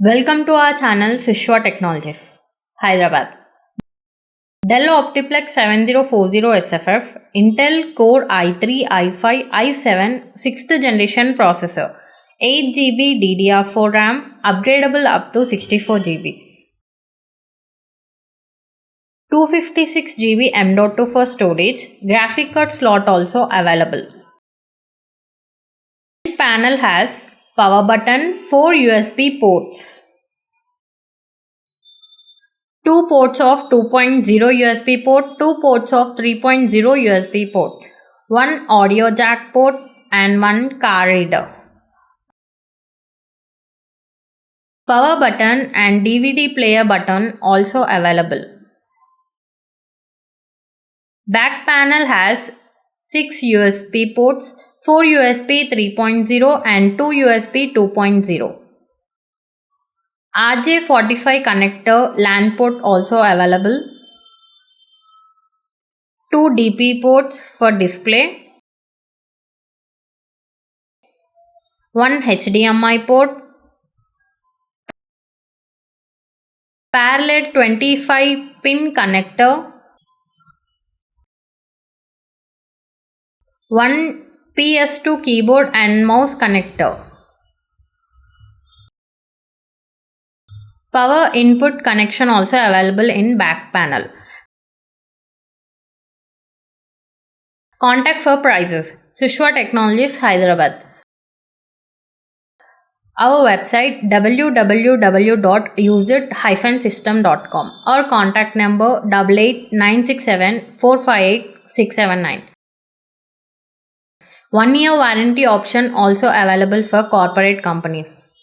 Welcome to our channel Sushwa Technologies, Hyderabad. Dell OptiPlex 7040 SFF, Intel Core i3, i5, i7, 6th generation processor, 8GB DDR4 RAM, upgradable up to 64GB, 256GB M.2 for storage, graphic card slot also available. Panel has power button, 4 USB ports, 2 ports of 2.0 USB port, 2 ports of 3.0 USB port, 1 audio jack port and 1 card reader. Power button and DVD player button also available. Back panel has 6 USB ports, 4 USB 3.0 and 2 USB 2.0. RJ45 connector LAN port also available. 2 DP ports for display. 1 HDMI port. Parallel 25 pin connector. 1 PS2 keyboard and mouse connector. Power input connection also available in back panel. Contact for prices. Sushwa Technologies, Hyderabad. Our website www.useit-system.com or contact number 88967458 679. 1 year warranty option also available for corporate companies.